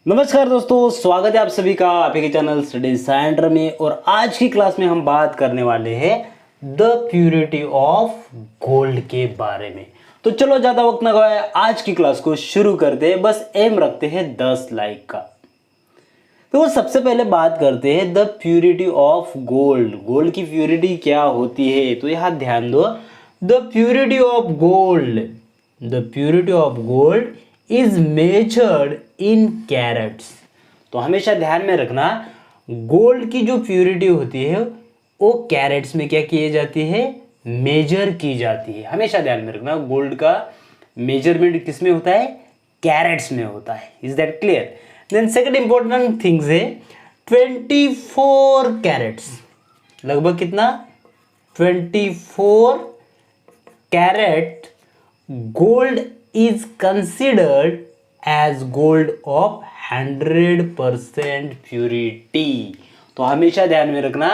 नमस्कार दोस्तों, स्वागत है आप सभी का आपके चैनल स्टडी सेंटर में। और आज की क्लास में हम बात करने वाले हैं द प्यूरिटी ऑफ गोल्ड के बारे में। तो चलो ज़्यादा वक्त ना गवाए, आज की क्लास को शुरू करते हैं। बस एम रखते हैं 10 लाइक का। तो सबसे पहले बात करते हैं the purity of gold. Gold की प्यूरिटी क्या होती है, तो यहाँ ध्यान दो। The purity of gold, the purity of gold is measured in carats. तो हमेशा ध्यान में रखना, गोल्ड की जो प्यूरिटी होती है वो कैरेट्स में क्या किए जाती है, मेजर की जाती है। हमेशा ध्यान में रखना, गोल्ड का मेजरमेंट किस में होता है, कैरेट्स में होता है। Is that clear? Then second important things है 24 कैरेट्स। लगभग कितना, 24 carat gold is considered as gold of 100% purity। तो हमेशा ध्यान में रखना,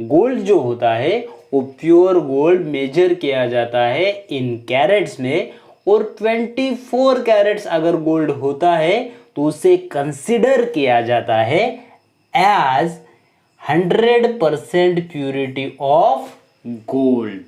गोल्ड जो होता है वो प्योर गोल्ड मेजर किया जाता है इन कैरेट्स में। और 24 कैरेट्स अगर गोल्ड होता है तो उसे कंसिडर किया जाता है as 100% purity of gold.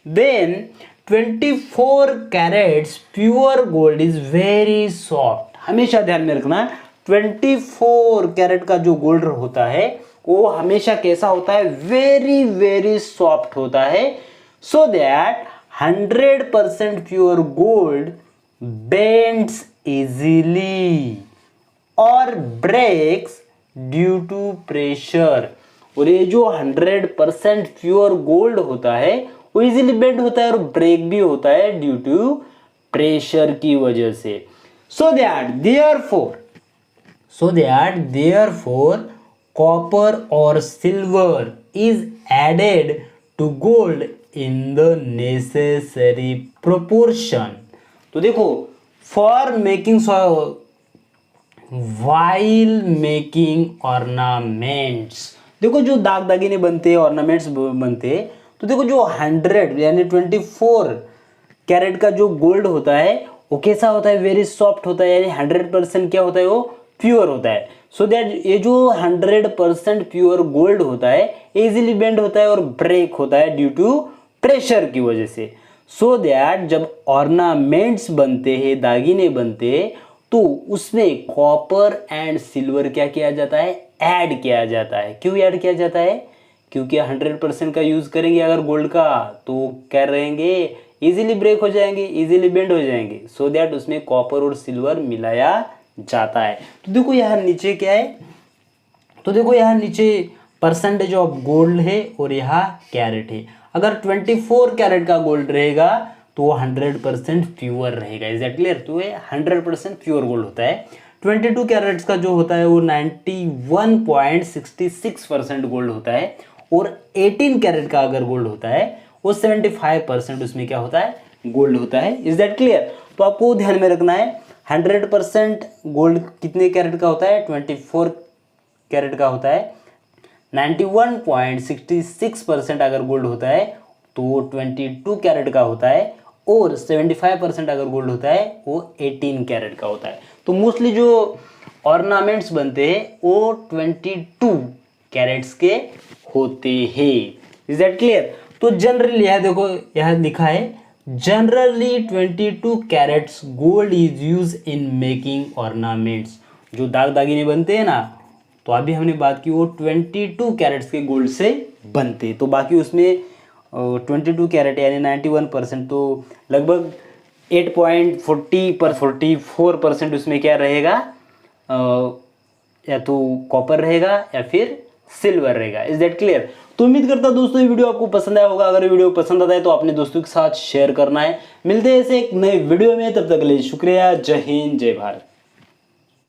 Then 24 carats pure gold is very soft. हमेशा ध्यान में रखना, 24 कैरेट का जो गोल्ड होता है वो हमेशा कैसा होता है, वेरी वेरी सॉफ्ट होता है। So that 100% pure gold bends easily और ब्रेक्स ड्यू टू प्रेशर। और ये जो 100% प्योर गोल्ड होता है वो इजीली बेंड होता है और ब्रेक भी होता है ड्यू टू प्रेशर की वजह से। सो दैट देयरफॉर कॉपर और silver is added to gold in the necessary proportion. तो देखो, for making while making ornaments, देखो जो दाग दागिने बनते हैं, ऑर्नामेंट्स बनते हैं, तो देखो जो 100 यानी 24 कैरेट का जो गोल्ड होता है वो कैसा होता है, वेरी सॉफ्ट होता है, यानी 100% क्या होता है, वो प्योर होता है। सो दैट ये जो 100% प्योर गोल्ड होता है इजीली बेंड होता है और ब्रेक होता है ड्यू टू प्रेशर की वजह से। सो दैट जब ऑर्नामेंट्स बनते हैं, दागिने बनते हैं, तो उसमें कॉपर एंड सिल्वर क्या किया जाता है, ऐड किया जाता है। क्यों ऐड किया जाता है? क्योंकि 100% का यूज करेंगे अगर गोल्ड का तो क्या रहेंगे, इजीली ब्रेक हो जाएंगे, इजीली बेंड हो जाएंगे। सो दैट उसमें कॉपर और सिल्वर मिलाया जाता है। तो देखो यहाँ नीचे क्या है, तो देखो यहाँ नीचे परसेंटेज ऑफ गोल्ड है और यहाँ कैरेट है। अगर 24 कैरेट का गोल्ड रहेगा तो वो 100% प्योर रहेगा। Is that clear? तो ये 100% प्योर गोल्ड होता है। 22 कैरेट्स का जो होता है वो 91.66% गोल्ड होता है। और 18 कैरेट का अगर गोल्ड होता है वो 75% उसमें क्या होता है, गोल्ड होता है। Is that clear? तो आपको ध्यान में रखना है, 100% गोल्ड कितने कैरेट का होता है, 24 कैरेट का होता है। 91.66% अगर गोल्ड होता है तो 22 कैरेट का होता है। और 75% अगर गोल्ड होता है वो 18 कैरेट का होता है। तो मोस्टली जो ऑर्नामेंट्स बनते हैं वो 22 कैरेट्स के होते हैं। Is that clear? तो जनरली यहाँ देखो, यहाँ लिखा है generally 22 carats gold is use in making ornaments. जो दाग दागिने बनते हैं ना, तो अभी हमने बात की वो 22 कैरेट्स के गोल्ड से बनते। तो बाकी उसमें 22 कैरेट यानी 91%, तो लगभग 8.44% उसमें क्या रहेगा, या तो कॉपर रहेगा या फिर सिल्वर रहेगा। Is that clear? तो उम्मीद करता हूं दोस्तों ये वीडियो आपको पसंद आया होगा। अगर वीडियो पसंद आता है तो अपने दोस्तों के साथ शेयर करना है। मिलते हैं ऐसे एक नए वीडियो में, तब तक के लिए शुक्रिया। जय हिंद, जय भारत।